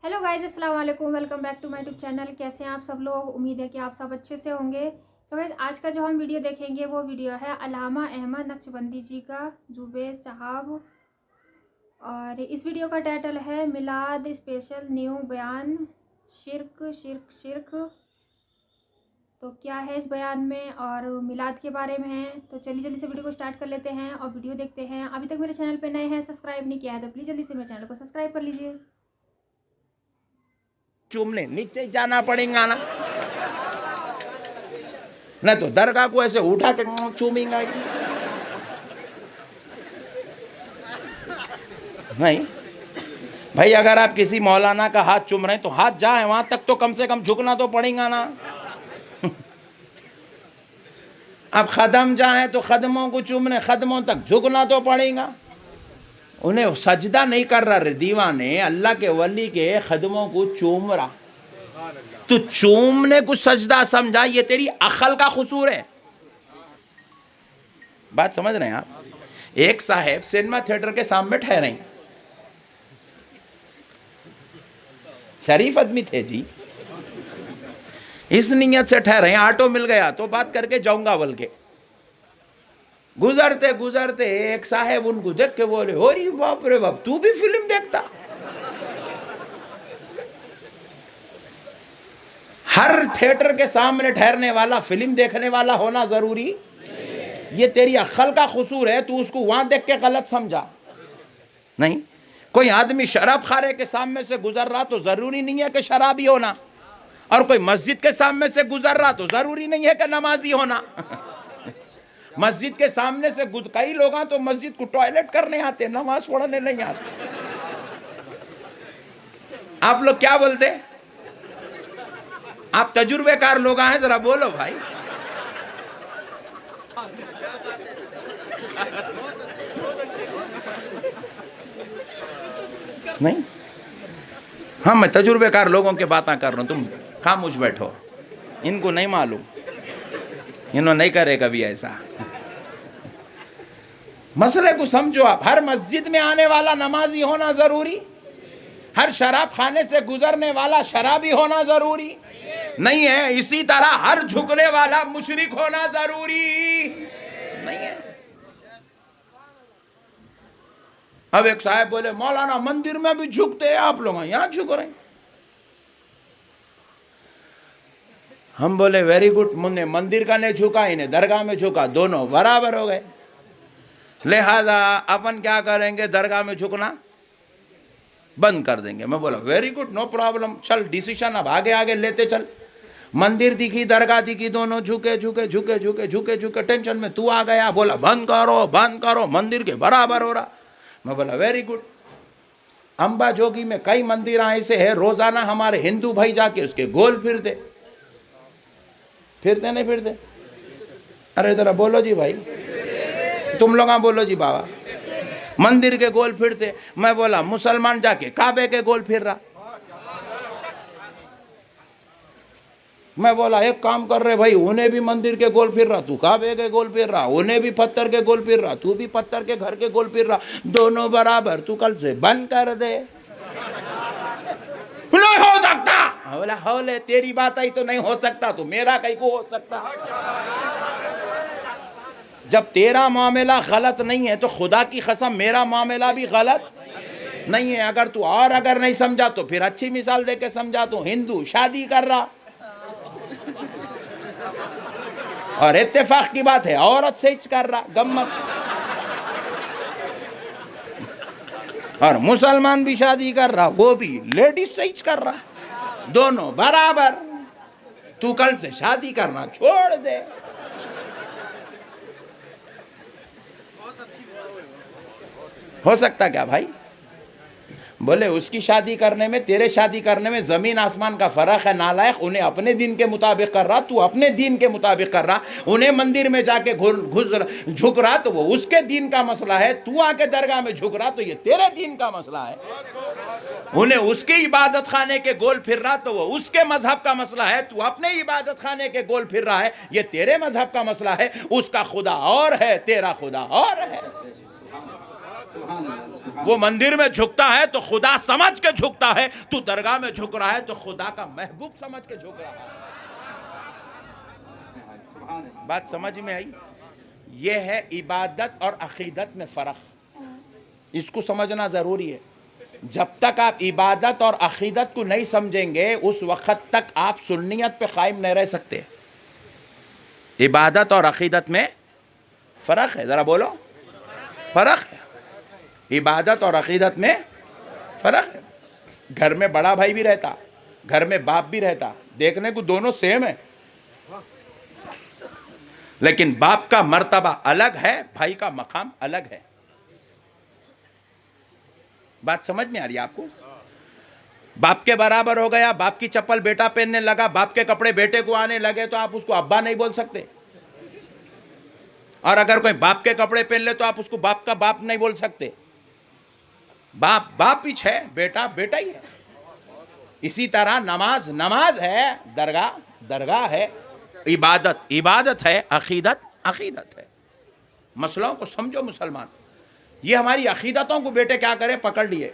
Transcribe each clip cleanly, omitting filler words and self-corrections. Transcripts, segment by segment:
Hello guys, अस्सलाम वालेकुम। Welcome back to my YouTube channel. कैसे हैं आप सब लोग? उम्मीद है कि आप सब अच्छे से होंगे। तो गाइज, आज का जो हम वीडियो देखेंगे वो वीडियो है अल्लामा अहमद नक्शबंदी जी का, जुबैर साहब। और इस वीडियो का टाइटल है मिलाद स्पेशल न्यू बयान, शिरक शिरक शिरक। तो क्या है इस बयान में और मिलाद के बारे में है। तो चलिए जल्दी से वीडियो को स्टार्ट कर लेते हैं और वीडियो देखते हैं। अभी तक मेरे चैनल पे नए हैं, सब्सक्राइब नहीं किया है तो प्लीज़ जल्दी से मेरे चैनल को सब्सक्राइब कर लीजिए। चूमने नीचे जाना पड़ेगा ना, नहीं तो दरगाह को ऐसे उठा के चूमेंगा नहीं भाई। अगर आप किसी मौलाना का हाथ चूम रहे हैं तो हाथ जाए वहां तक तो कम से कम झुकना तो पड़ेगा ना। अब खदम जाए तो खदमों को चूमने, खदमों तक झुकना तो पड़ेगा। उन्हें सजदा नहीं कर रहा रे दीवाने, अल्लाह के वली के खदमों को चूम रहा। तो चूमने को सजदा समझा, ये तेरी अकल का कसूर है। बात समझ रहे हैं आप? एक साहब सिनेमा थिएटर के सामने ठहरे, शरीफ आदमी थे जी, इस नियत से ठहरे ऑटो मिल गया तो बात करके जाऊंगा बोल के। गुजरते गुजरते एक साहब उनको देख के बोले, अरे बाप रे बाप, तू भी फिल्म देखता? हर थिएटर के सामने ठहरने वाला फिल्म देखने वाला होना जरूरी? ये तेरी अक्ल का कसूर है, तू उसको वहां देख के गलत समझा। नहीं, कोई आदमी शराब खाने के सामने से गुजर रहा तो जरूरी नहीं है कि शराबी होना, और कोई मस्जिद के सामने से गुजर रहा तो जरूरी नहीं है कि नमाजी होना। मस्जिद के सामने से कई लोग तो मस्जिद को टॉयलेट करने आते, नमाज पढ़ने नहीं आते। आप लोग क्या बोलते? आप तजुर्बेकार लोग हैं, जरा बोलो भाई। नहीं, हाँ, मैं तजुर्बेकार लोगों की बातें कर रहा हूं, तुम खामोश बैठो। इनको नहीं मालूम, इन्होंने नहीं करे कभी ऐसा। मसले को समझो आप। हर मस्जिद में आने वाला नमाजी होना जरूरी? हर शराब खाने से गुजरने वाला शराबी होना जरूरी नहीं है? इसी तरह हर झुकने वाला मुशरिक होना जरूरी नहीं है। अब एक साहब बोले, मौलाना मंदिर में भी झुकते हैं आप लोग, यहां झुक रहे हैं। हम बोले वेरी गुड, मुन्ने मंदिर का नहीं झुका, इन्हें दरगाह में झुका, दोनों बराबर हो गए। लिहाजा अपन क्या करेंगे, दरगाह में झुकना बंद कर देंगे। मैं बोला वेरी गुड, नो प्रॉब्लम, चल डिसीजन अब आगे आगे लेते चल। मंदिर दिखी, दरगाह दिखी, दोनों झुके झुके झुके झुके झुके झुके, टेंशन में तू आ गया, बोला बंद करो, मंदिर के बराबर हो रहा। मैं बोला वेरी गुड। अंबा जोगी में कई मंदिर ऐसे है, रोजाना हमारे हिंदू भाई जाके उसके गोल फिरते नहीं फिरते? अरे जरा बोलो जी भाई, तुम लोग बोलो जी बाबा। मंदिर के गोल फिरते। मैं बोला मुसलमान जाके काबे के गोल फिर रहा। मैं बोला एक काम कर रहे भाई, उन्हें भी मंदिर के गोल फिर रहा, तू काबे के गोल फिर रहा, उन्हें भी पत्थर के गोल फिर रहा, तू भी पत्थर के घर के गोल फिर रहा, दोनों बराबर, तू कल से बंद कर दे। नहीं हो सकता। बोला हौले, तेरी बात आई तो नहीं हो सकता, तो मेरा कहीं को हो सकता? जब तेरा मामला गलत नहीं है तो खुदा की कसम मेरा मामला भी गलत नहीं है। अगर तू और अगर नहीं समझा तो फिर अच्छी मिसाल देके समझा। तो हिंदू शादी कर रहा, और इत्तेफाक की बात है औरत से कर रहा, गम्मत। और मुसलमान भी शादी कर रहा, वो भी लेडीज से कर रहा, दोनों बराबर। तू कल से शादी करना छोड़ दे। हो सकता क्या भाई? बोले उसकी शादी करने में, तेरे शादी करने में जमीन आसमान का फर्क है नालायक। उन्हें अपने दिन के मुताबिक कर रहा, तू अपने दिन के मुताबिक कर रहा। उन्हें मंदिर में जाके झुक रहा तो वो उसके दिन का मसला है, तू आके दरगाह में झुक रहा तो ये तेरे दिन का मसला है। उन्हें उसके इबादत खाने के गोल फिर रहा तो वो उसके मजहब का मसला है, तू अपने इबादत खाने के गोल फिर रहा है, ये तेरे मजहब का मसला है। उसका खुदा और है, तेरा खुदा और है। वो मंदिर में झुकता है तो खुदा समझ के झुकता है, तू दरगाह में झुक रहा है तो खुदा का महबूब समझ के झुक रहा है। बात समझ में आई? ये है इबादत और अकीदत में फर्क, इसको समझना जरूरी है। जब तक आप इबादत और अकीदत को नहीं समझेंगे उस वक्त तक आप सुन्नियत पे कायम नहीं रह सकते। इबादत और अकीदत में फर्क है, जरा बोलो, फर्क है। इबादत और अकीदत में फर्क है। घर में बड़ा भाई भी रहता, घर में बाप भी रहता, देखने को दोनों सेम है, लेकिन बाप का मर्तबा अलग है, भाई का मकाम अलग है। बात समझ में आ रही है आपको? बाप के बराबर हो गया, बाप की चप्पल बेटा पहनने लगा, बाप के कपड़े बेटे को आने लगे तो आप उसको अब्बा नहीं बोल सकते। और अगर कोई बाप के कपड़े पहन ले तो आप उसको बाप का बाप नहीं बोल सकते। बाप बाप ही है, बेटा बेटा ही है। इसी तरह नमाज नमाज है, दरगाह दरगाह है, इबादत इबादत है, अकीदत अकीदत है। मसलों को समझो मुसलमान। ये हमारी अकीदतों को बेटे क्या करे, पकड़ लिए।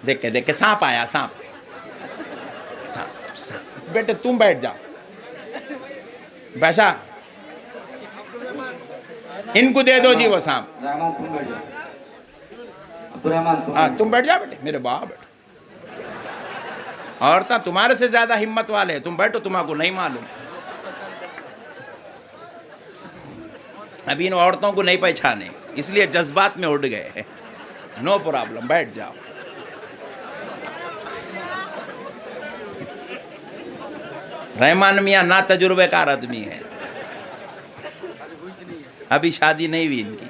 देख के सांप आया, सांप सांप सांप। बेटे तुम बैठ जाओ, बैसा इनको दे दो जी वो सांप। हाँ तुम बैठ जाओ बेटे, मेरे बाप बेटे। औरता तुम्हारे से ज्यादा हिम्मत वाले हैं, तुम बैठो, तुम्हारा नहीं मालूम। अभी इन औरतों को नहीं पहचाने, इसलिए जज्बात में उड़ गए। नो प्रॉब्लम, बैठ जाओ। रहमान मियाँ ना तजुर्बेकार आदमी है, अभी शादी नहीं हुई इनकी।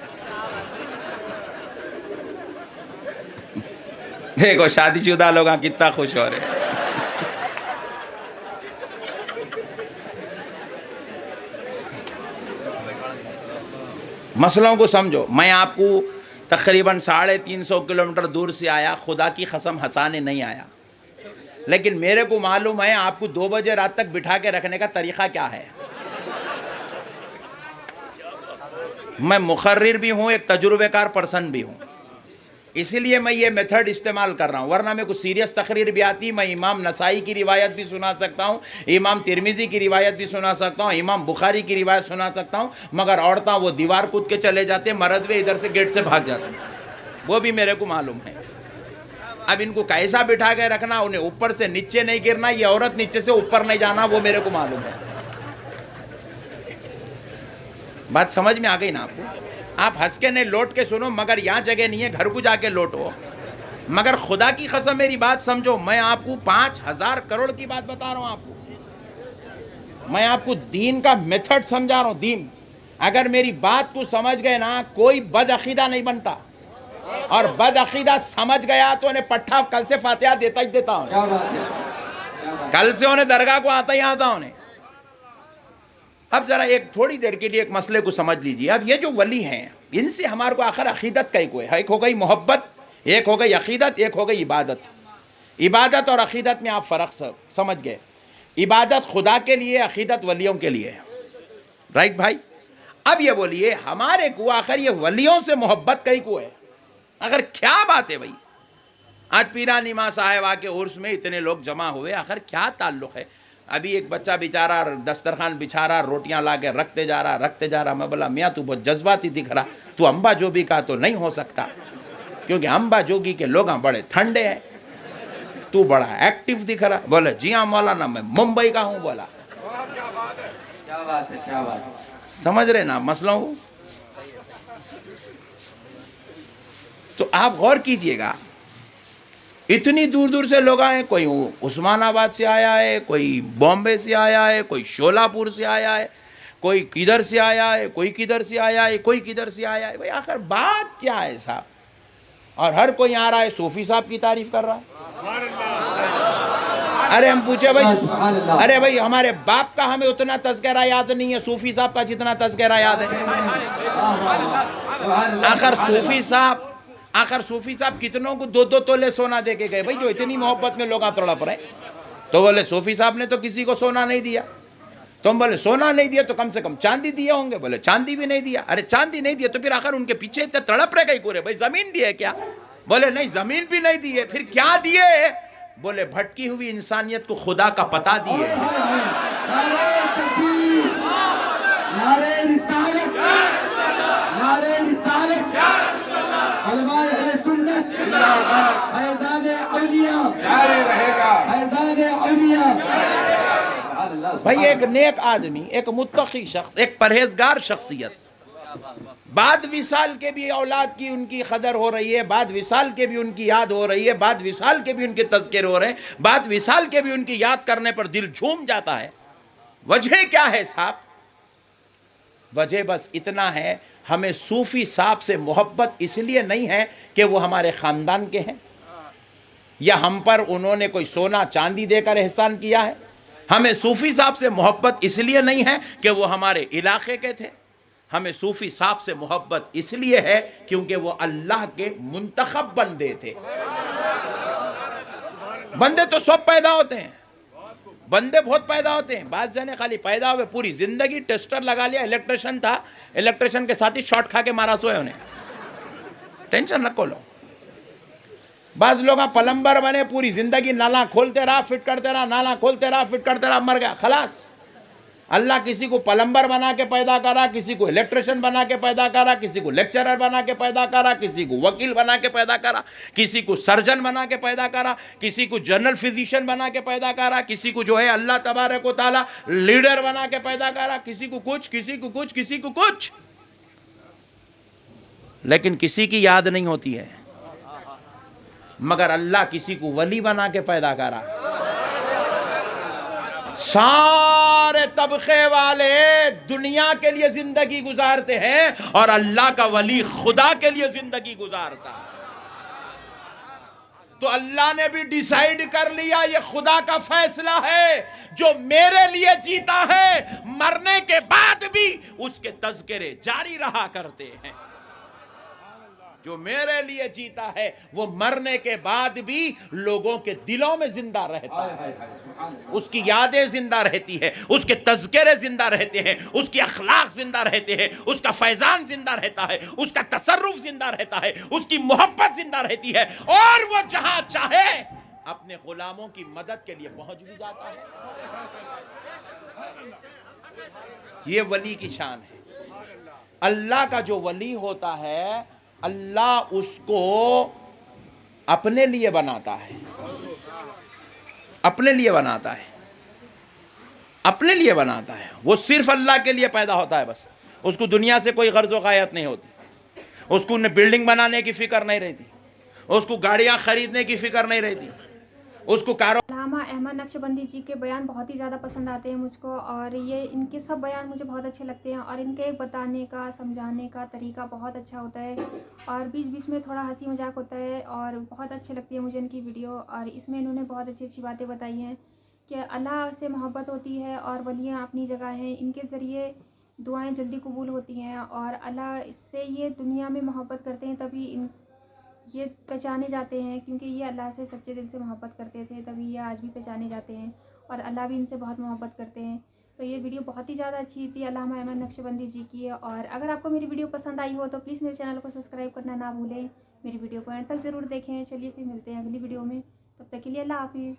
देखो शादीशुदा लोग कितना खुश हो रहे। मसलों को समझो। मैं आपको तकरीबन 350 किलोमीटर दूर से आया, खुदा की कसम हंसाने नहीं आया, लेकिन मेरे को मालूम है आपको 2 बजे रात तक बिठा के रखने का तरीका क्या है। मैं मुखर्रिर भी हूँ, एक तजुर्बेकार पर्सन भी हूँ, इसीलिए मैं ये मेथड इस्तेमाल कर रहा हूँ। वरना मेरे को सीरियस तकरीर भी आती, मैं इमाम नसाई की रिवायत भी सुना सकता हूँ, इमाम तिरमिजी की रिवायत भी सुना सकता हूँ, इमाम बुखारी की रिवायत सुना सकता हूँ, मगर औरतें वो दीवार कूद के चले जाते, मर्द वे इधर से गेट से भाग जाते, वो भी मेरे को मालूम है। अब इनको कैसा बिठा के रखना, उन्हें ऊपर से नीचे नहीं गिरना, ये औरत नीचे से ऊपर नहीं जाना, वो मेरे को मालूम है। बात समझ में आ गई ना आपको? आप हंस के नहीं लौट के सुनो, मगर यहाँ जगह नहीं है, घर को जाके लौटो। मगर खुदा की कसम मेरी बात समझो, मैं आपको 5000 करोड़ की बात बता रहा हूँ आपको। मैं आपको दीन का मेथड समझा रहा हूँ, दीन। अगर मेरी बात को समझ गए ना, कोई बदअकीदा नहीं बनता, और बदअकीदा समझ गया तो उन्हें पट्ठा कल से फातिहा देता ही देता हूँ, कल से उन्हें दरगाह को आता ही आता उन्हें। अब जरा एक थोड़ी देर के लिए एक मसले को समझ लीजिए। अब ये जो वली हैं, इनसे हमारे को आखिर अकीदत का ही है। एक हो गई मोहब्बत, एक हो गई अकीदत, एक हो गई इबादत। इबादत और अकीदत में आप फ़र्क समझ गए। इबादत खुदा के लिए, अकीदत वलियों के लिए, राइट भाई? अब ये बोलिए हमारे को आखिर ये वलियों से मोहब्बत कहीं को है, आखिर क्या बात है भाई? आज पीरानी माँ साहिबा के उर्स में इतने लोग जमा हुए, आखिर क्या ताल्लुक़ है? अभी एक बच्चा बेचारा दस्तरखान बिछा रहा, रोटियां ला के रखते जा रहा। मैं बोला मियाँ तू बहुत जज्बाती दिख रहा, तू अम्बा जोगी का तो नहीं हो सकता, क्योंकि अम्बा जोगी के लोग बड़े ठंडे हैं, तू बड़ा एक्टिव दिख रहा। बोले जी हाँ मौलाना, मैं मुंबई का हूँ। बोला क्या बात है, क्या बात है। समझ रहे ना मसलों को? तो आप गौर कीजिएगा, इतनी दूर दूर से लोग आए, कोई उस्मानाबाद से आया है, कोई बॉम्बे से आया है, कोई शोलापुर से आया है, कोई किधर से आया है, कोई किधर से आया है, कोई किधर से आया है। भाई आखिर बात क्या है साहब? और हर कोई आ रहा है सूफी साहब की तारीफ कर रहा है। अरे हम पूछे भाई, अरे भाई हमारे बाप का हमें उतना तज़किरा याद नहीं है सूफी साहब का जितना तज़किरा याद है। आखिर सूफी साहब कितनों को 2-2 तोले सोना दे के गए भाई, जो इतनी मोहब्बत में लोग तड़प रहे। तो बोले सूफी साहब ने तो किसी को सोना नहीं दिया, तुम बोले सोना नहीं दिया तो कम से कम चांदी दिए होंगे, बोले चांदी भी नहीं दिया। अरे चांदी नहीं दिया तो फिर आखिर उनके पीछे इतने तड़प रहे कहीं पूरे, भाई जमीन दिए क्या? बोले नहीं जमीन भी नहीं दिए, फिर क्या दिए? बोले भटकी हुई इंसानियत को खुदा का पता दिए। भाई एक नेक आदमी, एक मुत्तकी शख्स, एक परहेजगार शख्सियत, बाद विसाल के भी औलाद की उनकी कदर हो रही है, बाद विसाल के भी उनकी याद हो रही है, बाद विसाल के भी उनके तज़किर हो रहे हैं, बाद विसाल के भी उनकी याद करने पर दिल झूम जाता है। वजह क्या है साहब? वजह बस इतना है, हमें सूफी साहब से मोहब्बत इसलिए नहीं है कि वो हमारे ख़ानदान के हैं या हम पर उन्होंने कोई सोना चांदी देकर एहसान किया है। हमें सूफी साहब से मोहब्बत इसलिए नहीं है कि वो हमारे इलाके के थे। हमें सूफी साहब से मोहब्बत इसलिए है क्योंकि वो अल्लाह के मुंतखब बंदे थे। बंदे तो सब पैदा होते हैं, बंदे बहुत पैदा होते हैं। बात जाने खाली पैदा हुए, पूरी जिंदगी टेस्टर लगा लिया, इलेक्ट्रिशियन था, इलेक्ट्रिशियन के साथ ही शॉर्ट खा के मारा सोए उन्हें, टेंशन रखो लो। बाज लोग प्लम्बर बने, पूरी जिंदगी नाला खोलते रहा, फिट करते रहा, नाला खोलते रहा, फिट करते रहा, मर गया, खलास। अल्लाह किसी को प्लम्बर बना के पैदा करा, किसी को इलेक्ट्रिशियन बना के पैदा करा, किसी को लेक्चरर बना के पैदा करा, किसी को वकील बना के पैदा करा, किसी को सर्जन बना के पैदा करा, किसी को जनरल फिजिशियन बना के पैदा करा, किसी को जो है अल्लाह तबारक व तआला लीडर बना के पैदा करा, किसी को कुछ, किसी को कुछ, किसी को कुछ, लेकिन किसी की याद नहीं होती है। मगर अल्लाह किसी को वली बना के पैदा करा। सारे तबके वाले दुनिया के लिए जिंदगी गुजारते हैं और अल्लाह का वली खुदा के लिए जिंदगी गुजारता है। तो अल्लाह ने भी डिसाइड कर लिया, ये खुदा का फैसला है, जो मेरे लिए जीता है मरने के बाद भी उसके तज़किरे जारी रहा करते हैं। जो मेरे लिए जीता है वो मरने के बाद भी लोगों के दिलों में जिंदा रहता है, उसकी यादें जिंदा रहती है, उसके तज़किरे जिंदा रहते हैं, उसकी अखलाक जिंदा रहते हैं, उसका फैजान जिंदा रहता है, उसका तसर्रुफ जिंदा रहता है, उसकी मोहब्बत जिंदा रहती है, और वो जहां चाहे अपने गुलामों की मदद के लिए पहुंच भी जाता है। ये वली की शान है। अल्लाह का जो वली होता है, अल्लाह उसको अपने लिए बनाता है, अपने लिए बनाता है, अपने लिए बनाता है। वो सिर्फ अल्लाह के लिए पैदा होता है, बस उसको दुनिया से कोई गर्ज व गायत नहीं होती, उसको न बिल्डिंग बनाने की फिक्र नहीं रहती, उसको गाड़ियां खरीदने की फिक्र नहीं रहती, उसको अल्लामा अहमद नक्शबंदी जी के बयान बहुत ही ज़्यादा पसंद आते हैं मुझको, और ये इनके सब बयान मुझे बहुत अच्छे लगते हैं, और इनके बताने का समझाने का तरीका बहुत अच्छा होता है, और बीच बीच में थोड़ा हंसी मजाक होता है, और बहुत अच्छी लगती है मुझे इनकी वीडियो। और इसमें इन्होंने बहुत अच्छी अच्छी बातें बताई हैं कि अल्लाह से मोहब्बत होती है और वलियाँ अपनी जगह हैं, इनके ज़रिए दुआएँ जल्दी कबूल होती हैं, और अल्लाह से ये दुनिया में मोहब्बत करते हैं, तभी ये पहचाने जाते हैं, क्योंकि ये अल्लाह से सच्चे दिल से मोहब्बत करते थे, तभी ये आज भी पहचाने जाते हैं, और अल्लाह भी इनसे बहुत मोहब्बत करते हैं। तो ये वीडियो बहुत ही ज़्यादा अच्छी थी अल्लामा अहमद नक्शबंदी जी की है। और अगर आपको मेरी वीडियो पसंद आई हो तो प्लीज़ मेरे चैनल को सब्सक्राइब करना ना भूलें, मेरी वीडियो को एंड तक ज़रूर देखें। चलिए फिर मिलते हैं अगली वीडियो में, तब तक के लिए अल्लाह हाफिज़।